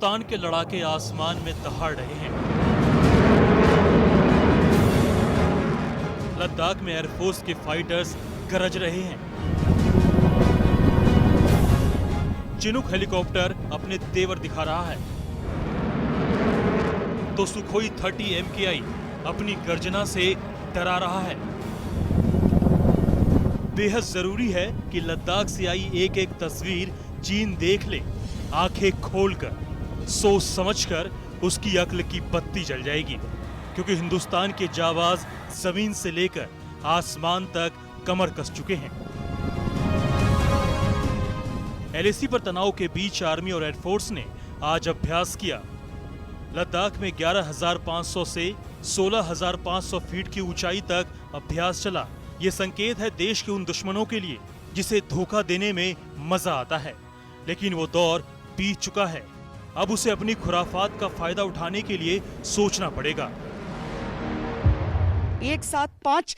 हिंदुस्तान के लड़ाके आसमान में दहाड़ रहे हैं। लद्दाख में एयरफोर्स के फाइटर्स गरज रहे हैं। चिनूक हेलीकॉप्टर अपने तेवर दिखा रहा है तो सुखोई 30 MKI अपनी गर्जना से डरा रहा है। बेहद जरूरी है कि लद्दाख से आई एक एक तस्वीर चीन देख ले। आंखें खोलकर, सोच समझकर उसकी अक्ल की बत्ती जल जाएगी, क्योंकि हिंदुस्तान के जाबाज जमीन से लेकर आसमान तक कमर कस चुके हैं। LAC पर तनाव के बीच आर्मी और एयरफोर्स ने आज अभ्यास किया। लद्दाख में 11,500 से 16,500 फीट की ऊंचाई तक अभ्यास चला। ये संकेत है देश के उन दुश्मनों के लिए जिसे धोखा देने में मजा आता है, लेकिन वो दौर बीत चुका है। अब उसे अपनी खुराफात का फायदा उठाने के लिए सोचना पड़ेगा। एक साथ 5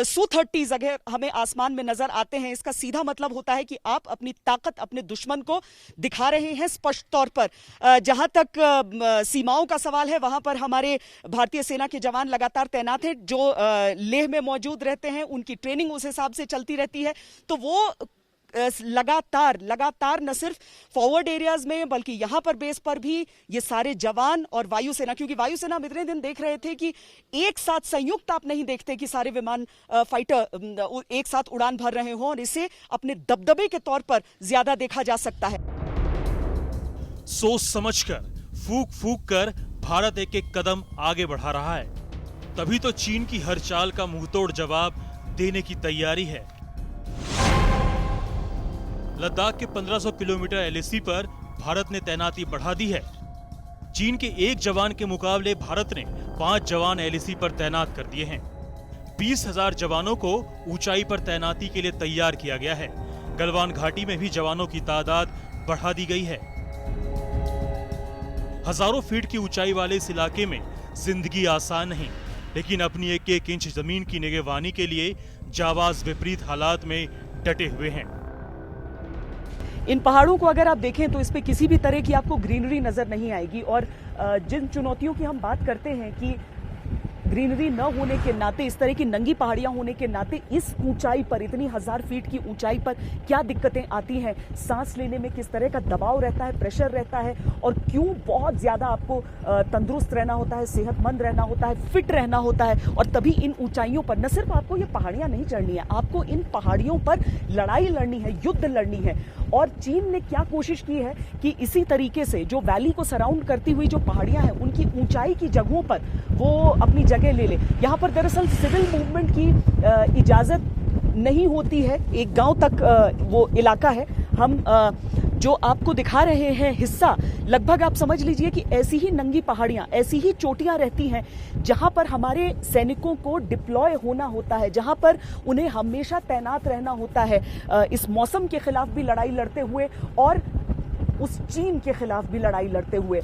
Su-30 अगर हमें आसमान में नजर आते हैं, इसका सीधा मतलब होता है कि आप अपनी ताकत अपने दुश्मन को दिखा रहे हैं स्पष्ट तौर पर। जहां तक सीमाओं का सवाल है, वहां पर हमारे भारतीय सेना के जवान लगातार तैनात हैं, जो लेह में मौजूद रहते हैं। उनकी ट्रेनिंग उस हिसाब से चलती रहती है, तो वो लगातार न सिर्फ फॉरवर्ड एरियाज में बल्कि यहां पर बेस पर भी ये सारे जवान और वायुसेना, क्योंकि वायुसेना हम इतने दिन देख रहे थे कि एक साथ संयुक्त आप नहीं देखते कि सारे विमान फाइटर एक साथ उड़ान भर रहे हों, और इसे अपने दबदबे के तौर पर ज्यादा देखा जा सकता है। सोच समझकर, फूक फूक कर भारत एक एक कदम आगे बढ़ा रहा है, तभी तो चीन की हर चाल का मुंहतोड़ जवाब देने की तैयारी है। लद्दाख के 1500 किलोमीटर LAC पर भारत ने तैनाती बढ़ा दी है। चीन के एक जवान के मुकाबले भारत ने 5 जवान LAC पर तैनात कर दिए हैं। 20,000 जवानों को ऊंचाई पर तैनाती के लिए तैयार किया गया है। गलवान घाटी में भी जवानों की तादाद बढ़ा दी गई है। हजारों फीट की ऊंचाई वाले इस इलाके में जिंदगी आसान नहीं, लेकिन अपनी एक एक इंच जमीन की निगहबानी के लिए जाबाज विपरीत हालात में डटे हुए हैं। इन पहाड़ों को अगर आप देखें तो इस पे किसी भी तरह की आपको ग्रीनरी नजर नहीं आएगी, और जिन चुनौतियों की हम बात करते हैं कि ग्रीनरी न होने के नाते, इस तरह की नंगी पहाड़ियां होने के नाते, इस ऊंचाई पर, इतनी 1000 फीट की ऊंचाई पर क्या दिक्कतें आती हैं, सांस लेने में किस तरह का दबाव रहता है, प्रेशर रहता है, और क्यों बहुत ज्यादा आपको तंदुरुस्त रहना होता है, सेहतमंद रहना होता है, फिट रहना होता है। और तभी इन ऊंचाइयों पर न सिर्फ आपको ये पहाड़ियां नहीं चढ़नी है, आपको इन पहाड़ियों पर लड़ाई लड़नी है, युद्ध लड़नी है। और चीन ने क्या कोशिश की है कि इसी तरीके से जो वैली को सराउंड करती हुई जो पहाड़ियां हैं, उनकी ऊंचाई की जगहों पर वो अपनी जगह ले ले। यहाँ पर दरअसल सिविल मूवमेंट की इजाजत नहीं होती है। एक गांव तक वो इलाका है। हम जो आपको दिखा रहे हैं हिस्सा, लगभग आप समझ लीजिए कि ऐसी ही नंगी पहाड़ियां, ऐसी ही चोटियां रहती हैं जहां पर हमारे सैनिकों को डिप्लॉय होना होता है, जहां पर उन्हें हमेशा तैनात रहना होता है, इस मौसम के खिलाफ भी लड़ाई लड़ते हुए और उस चीन के खिलाफ भी लड़ाई लड़ते हुए।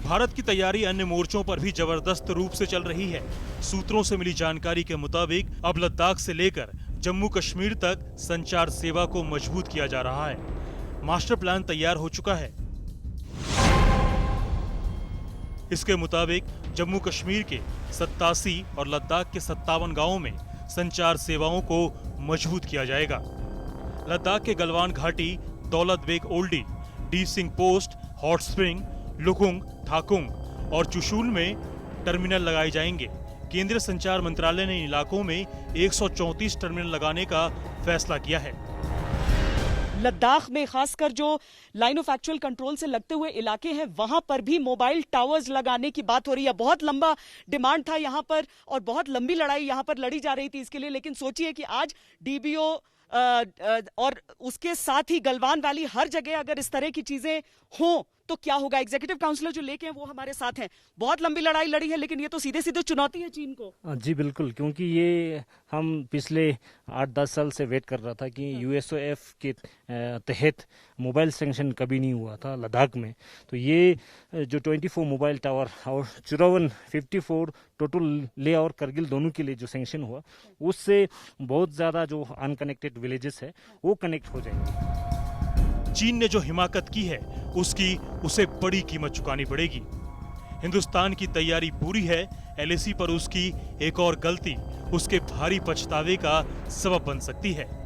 भारत की तैयारी अन्य मोर्चों पर भी जबरदस्त रूप से चल रही है। सूत्रों से मिली जानकारी के मुताबिक अब लद्दाख से लेकर जम्मू कश्मीर तक संचार सेवा को मजबूत किया जा रहा है। मास्टर प्लान तैयार हो चुका है। इसके मुताबिक जम्मू कश्मीर के 87 और लद्दाख के 57 गांवों में संचार सेवाओं को मजबूत किया जाएगा। लद्दाख के गलवान घाटी, Daulat Beg Oldi, D Singh post, hot spring, Lukung, Thakung और चुशूल में टर्मिनल लगाए जाएंगे। केंद्रीय संचार मंत्रालय ने इन इलाकों में 134 टर्मिनल लगाने का फैसला किया है। लद्दाख में खासकर जो लाइन ऑफ एक्चुअल कंट्रोल से लगते हुए इलाके हैं, वहां पर भी मोबाइल टावर्स लगाने की बात हो रही है। बहुत लंबा डिमांड था यहां पर और बहुत लंबी लड़ाई यहां पर लड़ी जा रही थी इसके लिए, लेकिन सोचिए कि आज DBO और उसके साथ ही गलवान वैली, हर जगह अगर इस तरह की चीजें हों तो क्या होगा। एग्जीक्यूटिव काउंसलर जो लेके हैं वो हमारे साथ हैं। बहुत लंबी लड़ाई लड़ी है, लेकिन ये तो सीधे सीधे चुनौती है चीन को। जी बिल्कुल, क्योंकि ये हम पिछले 8-10 साल से वेट कर रहा था कि USOF के तहत मोबाइल सैंक्शन कभी नहीं हुआ था लद्दाख में। तो ये जो 24 मोबाइल टावर और 54 टोटल लेह और करगिल दोनों के लिए जो सैंक्शन हुआ, उससे बहुत ज़्यादा जो अनकनेक्टेड विलेजेस है वो कनेक्ट हो जाएंगे। चीन ने जो हिमाकत की है उसकी उसे बड़ी कीमत चुकानी पड़ेगी। हिंदुस्तान की तैयारी पूरी है, एलएसी पर उसकी एक और गलती उसके भारी पछतावे का सबब बन सकती है।